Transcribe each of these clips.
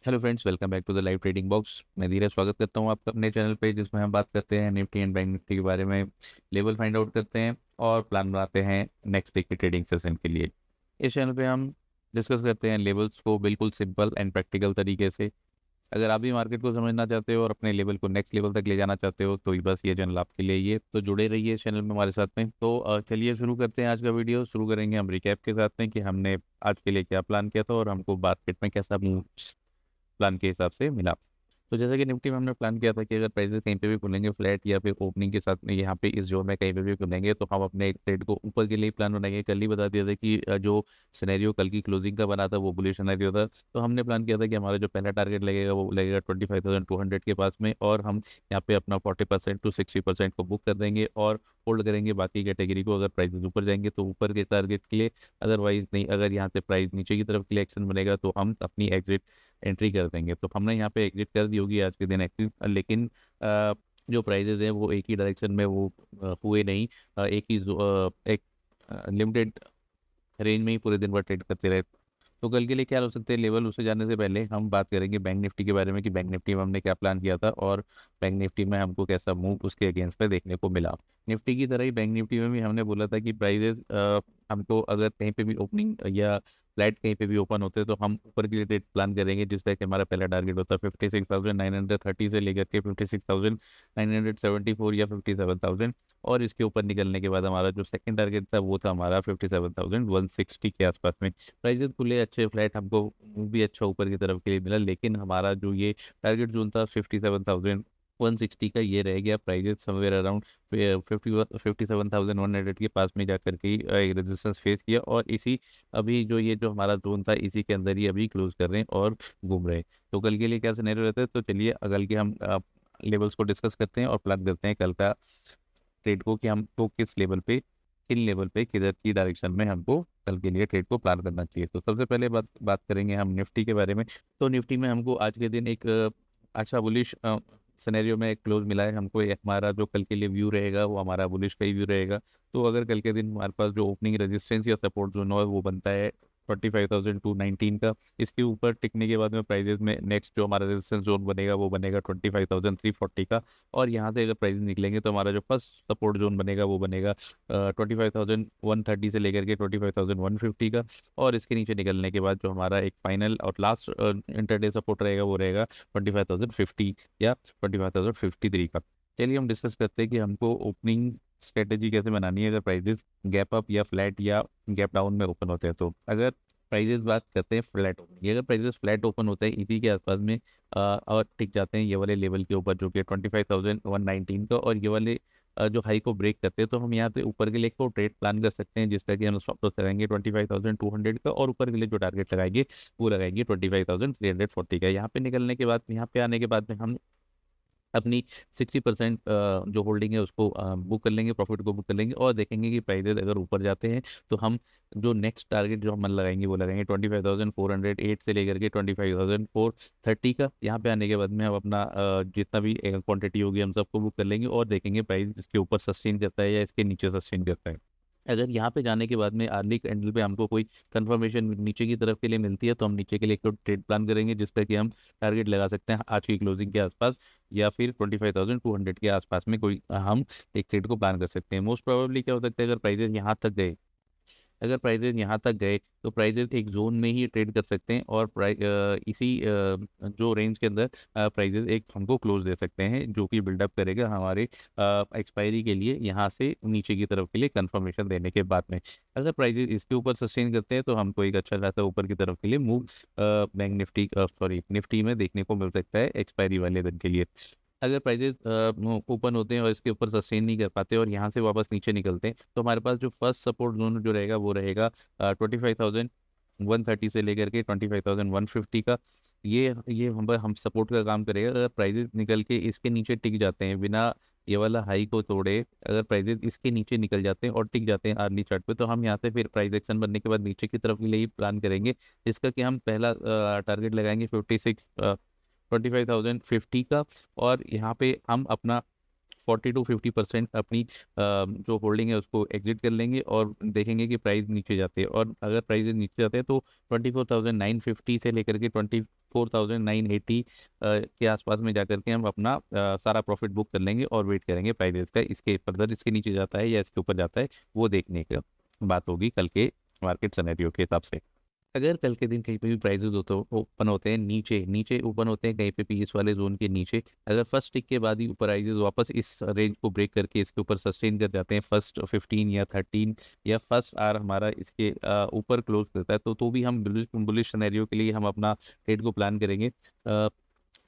Hello friends, welcome back to the live trading box. मैं धीरज स्वागत करता हूं आपका अपने चैनल पे, जिसमें हम बात करते हैं निफ्टी एंड बैंक निफ्टी के बारे में। लेवल फाइंड आउट करते हैं और प्लान बनाते हैं नेक्स्ट डे की ट्रेडिंग सेशन के लिए। इस चैनल पे हम डिस्कस करते हैं लेवल्स को बिल्कुल सिंपल एंड प्रैक्टिकल तरीके से। अगर आप भी मार्केट को समझना चाहते हो और अपने लेवल को नेक्स्ट लेवल तक ले जाना चाहते हो तो बस ये चैनल आपके लिए ही है। तो जुड़े रहिए इस चैनल में हमारे साथ में। तो चलिए शुरू करते हैं आज का वीडियो। शुरू करेंगे हम रिकैप के साथ में कि हमने आज के लिए क्या प्लान किया था और हमको मार्केट में कैसा प्लान के हिसाब से मिला। तो जैसे कि निफ्टी में हमने प्लान किया था कि अगर प्राइसेस कहीं पे भी खुलेंगे फ्लैट या फिर ओपनिंग के साथ में यहाँ पे इस जोन में कहीं पे भी खुलेंगे तो हम अपने ट्रेड को ऊपर के लिए प्लान बनाएंगे। कल ही बता दिया था कि जो सिनेरियो कल की क्लोजिंग का बना था वो बुलिश सिनेरियो था। तो हमने प्लान किया था कि हमारा जो पहला टारगेट लगेगा वो लगेगा 25,200 के पास में, और हम यहाँ पे अपना 40% टू 60% को बुक कर देंगे और होल्ड करेंगे बाकी कैटेगरी को। अगर प्राइसेस ऊपर जाएंगे तो ऊपर के टारगेट के लिए, अदरवाइज नहीं। अगर यहाँ से प्राइस नीचे की तरफ के लिए एक्शन बनेगा तो हम अपनी एग्जिट एंट्री कर देंगे। तो हमने यहाँ पे एग्जिट कर दी होगी आज के दिन एक्टिव, लेकिन जो प्राइजेज हैं वो एक ही डायरेक्शन में वो हुए नहीं। एक लिमिटेड रेंज में ही पूरे दिन भर ट्रेड करते रहे। तो कल के लिए क्या हो सकते हैं लेवल, उसे जानने से पहले हम बात करेंगे बैंक निफ्टी के बारे में कि बैंक निफ्टी में हमने क्या प्लान किया था और बैंक निफ्टी में हमको कैसा मूव उसके अगेंस्ट पे देखने को मिला। निफ्टी की तरह ही बैंक निफ्टी में भी हमने बोला था कि प्राइजेस हमको अगर कहीं पे भी ओपनिंग या फ्लैट कहीं पे भी ओपन होते हैं तो हम ऊपर के लिए रेट प्लान करेंगे, जिसका कि हमारा पहला टारगेट होता है 56,930 से लेकर के 56,974 या 57,000। और इसके ऊपर निकलने के बाद हमारा जो सेकंड टारगेट था वो था हमारा 57,160 के आसपास में। प्राइजेस खुले अच्छे फ्लैट, हमको भी अच्छा ऊपर की तरफ के लिए मिला, लेकिन हमारा जो ये टारगेट जोन था 57,160 का, ये रह गया। प्राइजेस समवेयर अराउंड 57,100 के पास में जाकर के एक रेजिस्टेंस फेस किया, और इसी अभी जो ये जो हमारा जोन था इसी के अंदर ही अभी क्लोज कर रहे हैं और घूम रहे हैं। तो कल के लिए क्या सिनेरियो रहता है, तो चलिए कल के हम लेवल्स को डिस्कस करते हैं और प्लान करते हैं कल का ट्रेड को कि हमको किस लेवल पे, किन लेवल पे, किधर की डायरेक्शन में हमको कल के लिए ट्रेड को प्लान करना चाहिए। तो सबसे पहले बात करेंगे हम निफ्टी के बारे में। तो निफ्टी में हमको आज के दिन एक अच्छा बुलिश सिनेरियो में एक क्लोज मिला है हमको। हमारा जो कल के लिए व्यू रहेगा वो हमारा बुलिश का ही व्यू रहेगा। तो अगर कल के दिन हमारे पास जो ओपनिंग रेजिस्टेंस या सपोर्ट जोन है वो बनता है 45,219 का, इसके ऊपर टिकने के बाद में प्राइजेस में नेक्स्ट जो हमारा रेजिस्टेंस जोन बनेगा वो बनेगा 25,340 का। और यहाँ से अगर प्राइस निकलेंगे तो हमारा जो फर्स्ट सपोर्ट जोन बनेगा वो बनेगा 25,130 से लेकर के 25,150 का। और इसके नीचे निकलने के बाद जो हमारा एक फाइनल और लास्ट इंटरडे सपोर्ट रहेगा वो रहेगा 25,050 या 25,053 का। चलिए हम डिस्कस करते हैं कि हमको ओपनिंग स्ट्रेटेजी कैसे बनानी है अगर प्राइजेस गैप अप या फ्लैट या गैप डाउन में ओपन होते हैं। तो अगर प्राइजेस बात करते हैं फ्लैट ओपन की, अगर प्राइजेस फ्लैट ओपन होते हैं इसी के आसपास में और टिक जाते हैं ये वाले लेवल के ऊपर जो कि 25,119 का, और ये वाले जो हाई को ब्रेक करते हैं, तो हम यहाँ पे ऊपर के लिए को ट्रेड प्लान कर सकते हैं, जिसका कि हम स्टॉप लॉस लगाएंगे 25,200 का, और ऊपर के लिए जो टारगेट लगाएंगे वो लगाएंगे 25,340 का। यहाँ पे निकलने के बाद, यहाँ पे आने के बाद में हम अपनी 60% जो होल्डिंग है उसको बुक कर लेंगे, प्रॉफिट को बुक कर लेंगे, और देखेंगे कि प्राइजेस अगर ऊपर जाते हैं तो हम जो नेक्स्ट टारगेट जो हम लगाएंगे वो लगाएंगे 25,408 से लेकर के 25,430 का। यहाँ पे आने के बाद में हम अपना जितना भी क्वांटिटी होगी हम सबको बुक कर लेंगे और देखेंगे प्राइस इसके ऊपर सस्टेन करता है या इसके नीचे सस्टेन करता है। अगर यहाँ पे जाने के बाद में अर्ली कैंडल पे हमको कोई कंफर्मेशन नीचे की तरफ के लिए मिलती है तो हम नीचे के लिए एक ट्रेड प्लान करेंगे, जिसका कि हम टारगेट लगा सकते हैं आज की क्लोजिंग के आसपास या फिर 25,200 के आसपास में कोई हम एक ट्रेड को प्लान कर सकते हैं। मोस्ट प्रोबेबली क्या हो सकता है, अगर प्राइजेस यहाँ तक गए, अगर प्राइजेस यहाँ तक गए तो प्राइजेस एक जोन में ही ट्रेड कर सकते हैं, और इसी जो रेंज के अंदर प्राइजेस एक हमको क्लोज दे सकते हैं, जो कि बिल्डअप करेगा हमारे एक्सपायरी के लिए यहाँ से नीचे की तरफ के लिए कंफर्मेशन देने के बाद में। अगर प्राइजेस इसके ऊपर सस्टेन करते हैं तो हमको एक अच्छा खासा ऊपर की तरफ के लिए move bank Nifty sorry Nifty में देखने को मिल सकता है एक्सपायरी वाले दिन के लिए। अगर प्राइजेस ओपन होते हैं और इसके ऊपर सस्टेन नहीं कर पाते और यहाँ से वापस नीचे निकलते हैं तो हमारे पास जो फर्स्ट सपोर्ट जोन जो रहेगा वो रहेगा 25,130 से लेकर के 25,150 का। ये हम सपोर्ट का काम करेगा। अगर प्राइजेस निकल के इसके नीचे टिक जाते हैं बिना ये वाला हाई को तोड़े, अगर प्राइजेस इसके नीचे निकल जाते हैं और टिक जाते हैं अर्ली चार्ट पे, तो हम यहाँ से फिर प्राइस एक्शन बनने के बाद नीचे की तरफ के लिए ही प्लान करेंगे, जिसका कि हम पहला टारगेट लगाएंगे 25,050 का। और यहाँ पे हम अपना 40 to 50% अपनी जो होल्डिंग है उसको एग्जिट कर लेंगे और देखेंगे कि प्राइस नीचे जाते हैं, और अगर प्राइस नीचे जाते हैं तो 24,950 से लेकर के 24,980 के आसपास में जाकर के हम अपना सारा प्रॉफिट बुक कर लेंगे और वेट करेंगे प्राइजेस का इसके फर्दर इसके नीचे जाता है या इसके ऊपर जाता है, वो देखने का बात होगी कल के मार्केट सिनेरियो के हिसाब से। अगर कल के दिन कहीं पे भी प्राइजेस ओपन होते हैं नीचे नीचे ओपन होते हैं कहीं पे भी इस वाले जोन के नीचे, अगर फर्स्ट टिक के बाद ही ऊपर प्राइजेस वापस इस रेंज को ब्रेक करके इसके ऊपर सस्टेन कर जाते हैं, फर्स्ट 15 या 13 या फर्स्ट आर हमारा इसके ऊपर क्लोज करता है, तो भी हम बुलिश सिनेरियो के लिए हम अपना ट्रेड को प्लान करेंगे।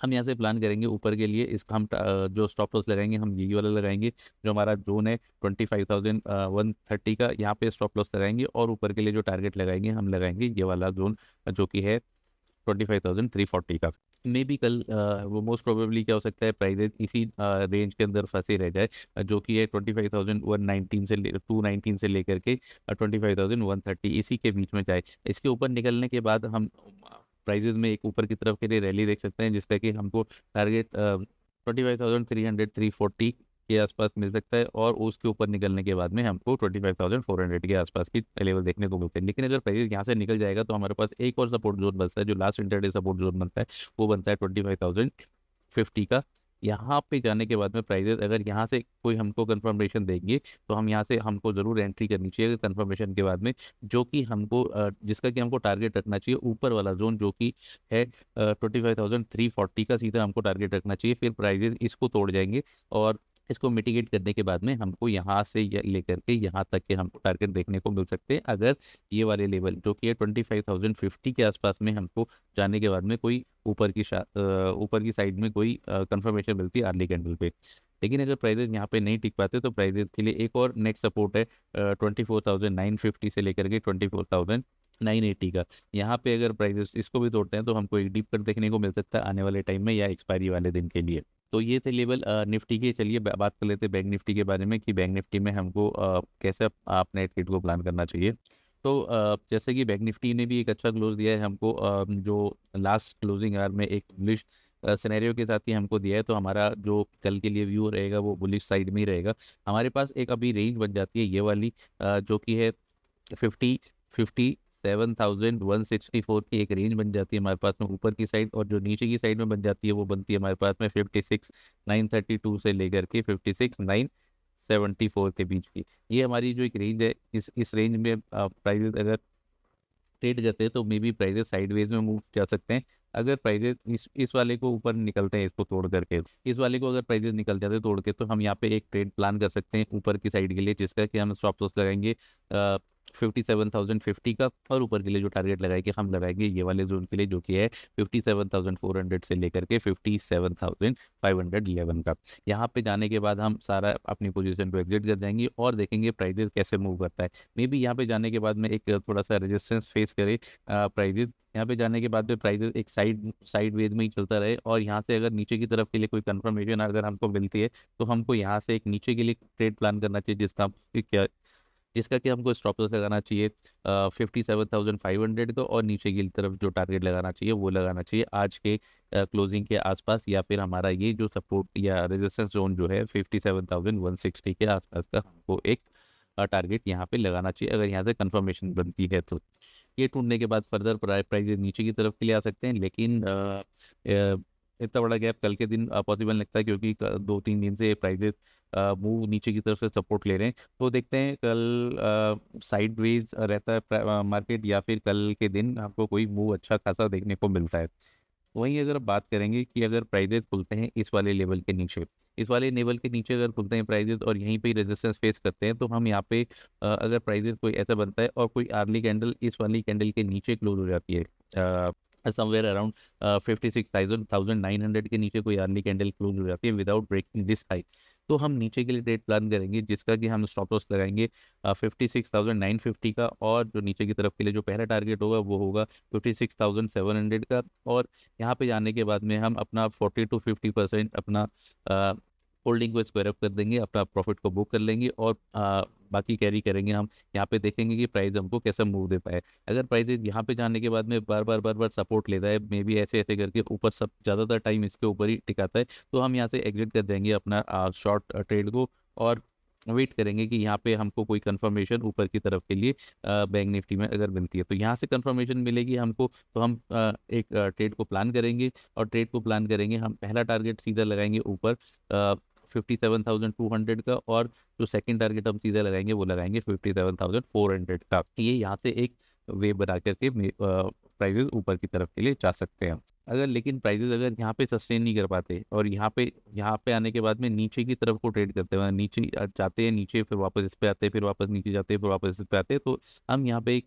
हम यहाँ से प्लान करेंगे ऊपर के लिए इसका हम जो स्टॉप लॉस लगाएंगे हम यही वाला लगाएंगे, जो हमारा जोन है 25,130 का, यहाँ पे स्टॉप लॉस लगाएंगे और ऊपर के लिए जो टारगेट लगाएंगे हम लगाएंगे ये वाला जोन जो कि है 25,340 का। मे भी कल वो मोस्ट प्रोबेबली क्या हो सकता है प्राइजेस इसी रेंज के अंदर फंसे रह जाए, जो कि है 25,119 से 219 से लेकर के 25,130 इसी के बीच में जाए। इसके ऊपर निकलने के बाद हम प्राइजेस में एक ऊपर की तरफ के लिए रैली देख सकते हैं, जिसका कि हमको टारगेट 25,300 340 के आसपास मिल सकता है और उसके ऊपर निकलने के बाद में हमको 25,400 के आसपास की लेवल देखने को मिलते हैं। लेकिन अगर प्राइस यहाँ से निकल जाएगा तो हमारे पास एक और सपोर्ट जोन बचता है, जो लास्ट इंटरडे सपोर्ट जोन बनता है वो बनता है 25,050 का। यहाँ पे जाने के बाद में प्राइजेस अगर यहाँ से कोई हमको कंफर्मेशन देंगे तो हम यहाँ से हमको ज़रूर एंट्री करनी चाहिए कंफर्मेशन के बाद में, जो कि हमको जिसका कि हमको टारगेट रखना चाहिए ऊपर वाला जोन जो कि है 25,340 का सीधा हमको टारगेट रखना चाहिए। फिर प्राइजेस इसको तोड़ जाएंगे और इसको मिटिगेट करने के बाद में हमको यहाँ से लेकर के यहाँ तक के हमको टारगेट देखने को मिल सकते हैं, अगर ये वाले लेवल जो कि है 25,050 के आसपास में हमको जाने के बाद में कोई ऊपर की साइड में कोई कंफर्मेशन मिलती है अर्ली कैंडल पे। लेकिन अगर प्राइजेस यहाँ पे नहीं टिक पाते तो प्राइजेस के लिए एक और नेक्स्ट सपोर्ट है 24,950 से लेकर के 24,980 का। यहाँ पे अगर प्राइजेस इसको भी तोड़ते हैं तो हमको एक डीप कट देखने को मिल सकता है आने वाले टाइम में या एक्सपायरी वाले दिन के लिए। तो ये थे लेवल निफ्टी के। चलिए बात कर लेते हैं बैंक निफ्टी के बारे में कि बैंक निफ्टी में हमको कैसे अपने ट्रेड को प्लान करना चाहिए। तो जैसे कि बैंक निफ्टी ने भी एक अच्छा क्लोज दिया है हमको, जो लास्ट क्लोजिंग आवर में एक बुलिश सिनेरियो के साथ ही हमको दिया है, तो हमारा जो कल के लिए व्यू रहेगा वो बुलिश साइड में ही रहेगा। हमारे पास एक अभी रेंज बन जाती है ये वाली जो कि है 57,164 की एक रेंज बन जाती है हमारे पास में ऊपर की साइड, और जो नीचे की साइड में बन जाती है वो बनती है हमारे पास में 56,932 से लेकर के 56,974 के बीच की। ये हमारी जो एक रेंज है, इस रेंज में प्राइजेस अगर ट्रेड जाते हैं तो मे बी प्राइजेस साइडवेज में मूव जा सकते हैं। अगर प्राइजेस इस वाले को ऊपर निकलते हैं इसको तोड़ करके, इस वाले को अगर प्राइजेस निकल जाते हैं तोड़ के, तो हम यहाँ पे एक ट्रेड प्लान कर सकते हैं ऊपर की साइड के लिए, जिसका कि हम स्टॉप लॉस लगाएंगे 57,050 का, और ऊपर के लिए जो टारगेट लगाएंगे हम लगाएंगे ये वाले जोन के लिए जो कि है 57,400 से लेकर के 57,511 का। यहाँ पे जाने के बाद हम सारा अपनी पोजीशन को एग्जिट कर जाएंगे और देखेंगे प्राइजेस कैसे मूव करता है। मे बी यहाँ पे जाने के बाद में एक थोड़ा सा रेजिस्टेंस फेस करे प्राइजेस, यहाँ पे जाने के बाद में प्राइजेस एक साइड वेज में ही चलता रहे, और यहाँ से अगर नीचे की तरफ के लिए कोई कंफर्मेशन अगर हमको मिलती है तो हमको यहाँ से एक नीचे के लिए ट्रेड प्लान करना चाहिए, जिसका कि हमको स्टॉप लॉस लगाना चाहिए 57,500 का, और नीचे की तरफ जो टारगेट लगाना चाहिए वो लगाना चाहिए आज के क्लोजिंग के आसपास, या फिर हमारा ये जो सपोर्ट या रेजिस्टेंस जोन जो है 57,160 के आसपास का हमको एक टारगेट यहाँ पे लगाना चाहिए अगर यहाँ से कंफर्मेशन बनती है। तो ये टूटने के बाद फर्दर प्राइस नीचे की तरफ के लिए आ सकते हैं, लेकिन इतना बड़ा गैप कल के दिन पॉसिबल लगता है, क्योंकि 2-3 दिन से प्राइजेस मूव नीचे की तरफ से सपोर्ट ले रहे हैं। तो देखते हैं कल साइडवेज रहता है मार्केट, या फिर कल के दिन आपको कोई मूव अच्छा खासा देखने को मिलता है। वहीं अगर बात करेंगे कि अगर प्राइजेस खुलते हैं इस वाले लेवल के नीचे, इस वाले लेवल के नीचे अगर खुलते हैं प्राइजेस और यहीं पे रेजिस्टेंस फेस करते हैं, तो हम यहाँ पे अगर प्राइजेस कोई ऐसा बनता है और कोई अर्ली कैंडल इस वाली कैंडल के नीचे क्लोज हो जाती है समवेयर अराउंड 56,900 के नीचे कोई अर्ली कैंडल क्लोज हो जाती है विदाउट ब्रेकिंग दिस हाई, तो हम नीचे के लिए ट्रेड प्लान करेंगे, जिसका कि हम स्टॉप लॉस लगाएंगे 56,950 का, और जो नीचे की तरफ के लिए जो पहला टारगेट होगा वो होगा 56,700 का। और यहाँ पे जाने के बाद में हम अपना 40 to 50% अपना होल्डिंग को स्क्वायर अप कर देंगे, अपना प्रॉफिट को बुक कर लेंगे, और बाकी कैरी करेंगे। हम यहाँ पे देखेंगे कि प्राइस हमको कैसा मूव देता है। अगर प्राइस यहाँ पे जाने के बाद में बार बार सपोर्ट लेता है, मे बी ऐसे ऐसे करके ऊपर सब ज़्यादातर टाइम इसके ऊपर ही टिकाता है, तो हम यहाँ से एग्जिट कर देंगे अपना शॉर्ट ट्रेड को, और वेट करेंगे कि यहाँ पे हमको कोई कंफर्मेशन ऊपर की तरफ के लिए बैंक निफ्टी में अगर मिलती है, तो यहाँ से कंफर्मेशन मिलेगी हमको, तो हम एक ट्रेड को प्लान करेंगे, और ट्रेड को प्लान करेंगे हम पहला टारगेट सीधा लगाएंगे ऊपर 57,200 का, और जो सेकंड टारगेट हम सीधा लगाएंगे वो लगाएंगे 57,400 का। ये यहाँ से एक वे बना करके प्राइजेस ऊपर की तरफ के लिए जा सकते हैं। अगर लेकिन प्राइजेस अगर यहाँ पे सस्टेन नहीं कर पाते, और यहाँ पे आने के बाद में नीचे की तरफ को ट्रेड करते हैं, नीचे जाते हैं, नीचे फिर वापस इस पे आते हैं, फिर वापस नीचे जाते हैं, फिर वापस इस पे आते हैं, तो हम यहाँ पे एक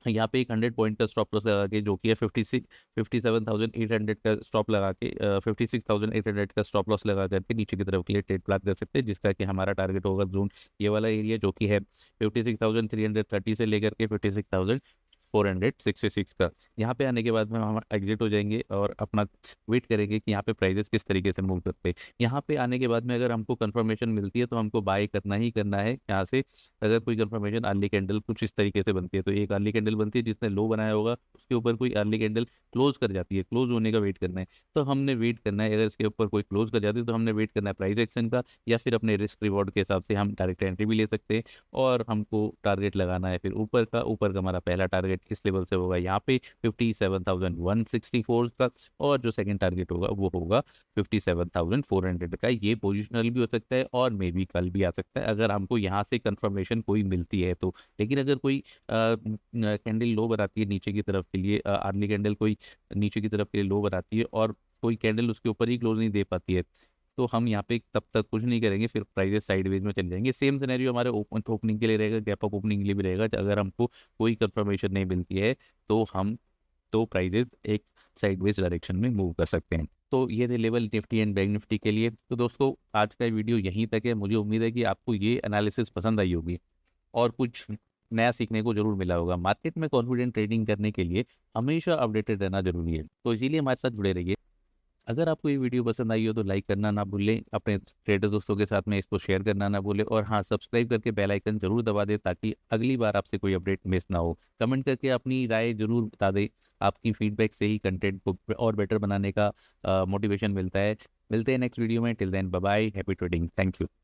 100 पॉइंट का स्टॉप लॉस लगा के, जो कि है 57,800 का स्टॉप लगा के, 56,800 का स्टॉप लॉस लगा करके नीचे की तरफ के लिए ट्रेड प्लान कर सकते हैं, जिसका कि हमारा टारगेट होगा जोन ये वाला एरिया, जो कि है 56,330 से लेकर के 56,466 का। यहाँ पे आने के बाद में हम एग्जिट हो जाएंगे और अपना वेट करेंगे कि यहाँ पे प्राइजेस किस तरीके से मूव करते हैं। यहाँ पे आने के बाद में अगर हमको कंफर्मेशन मिलती है तो हमको बाय करना ही करना है यहाँ से। अगर कोई कंफर्मेशन अर्ली कैंडल कुछ इस तरीके से बनती है, तो एक अर्ली कैंडल बनती है जिसने लो बनाया होगा, उसके ऊपर कोई अर्ली कैंडल क्लोज कर जाती है, क्लोज होने का वेट करना है, तो हमने वेट करना है। अगर इसके ऊपर कोई क्लोज कर जाती है तो हमने वेट करना है प्राइस एक्शन का, या फिर अपने रिस्क रिवॉर्ड के हिसाब से हम डायरेक्ट एंट्री भी ले सकते हैं। और हमको टारगेट लगाना है फिर ऊपर का हमारा पहला टारगेट किस लेवल से होगा, यहाँ पे 57,164 का, और जो सेकंड टारगेट होगा वो होगा 57,400 का। ये पोजिशनल भी हो सकता है और मे बी कल भी आ सकता है, अगर हमको यहाँ से कंफर्मेशन कोई मिलती है तो। लेकिन अगर कोई कैंडल लो बनाती है नीचे की तरफ के लिए, अर्ली कैंडल कोई नीचे की तरफ के लिए लो बनाती है, और कोई कैंडल उसके ऊपर ही क्लोज नहीं दे पाती है, तो हम यहाँ पे तब तक कुछ नहीं करेंगे, फिर प्राइजेस साइडवेज में चले जाएंगे। सेम सिनेरियो हमारे ओपनिंग के लिए रहेगा, गैप अप ओपनिंग के लिए भी रहेगा। अगर हमको कोई कंफर्मेशन नहीं मिलती है तो प्राइजेस एक साइडवेज डायरेक्शन में मूव कर सकते हैं। तो ये थे level Nifty and bank Nifty के लिए। तो दोस्तों, आज का वीडियो यहीं तक है। मुझे उम्मीद है कि आपको ये एनालिसिस पसंद आई होगी और कुछ नया सीखने को जरूर मिला होगा। मार्केट में कॉन्फिडेंट ट्रेडिंग करने के लिए हमेशा अपडेटेड रहना जरूरी है, तो इसीलिए हमारे साथ जुड़े रहिए। अगर आपको ये वीडियो पसंद आई हो तो लाइक करना ना भूलें, अपने ट्रेडर दोस्तों के साथ में इसको शेयर करना ना भूलें, और हाँ, सब्सक्राइब करके बेल आइकन जरूर दबा दें ताकि अगली बार आपसे कोई अपडेट मिस ना हो। कमेंट करके अपनी राय जरूर बता दें, आपकी फीडबैक से ही कंटेंट को और बेटर बनाने का मोटिवेशन मिलता है। मिलते हैं नेक्स्ट वीडियो में। Till then, bye bye, happy trading, thank you.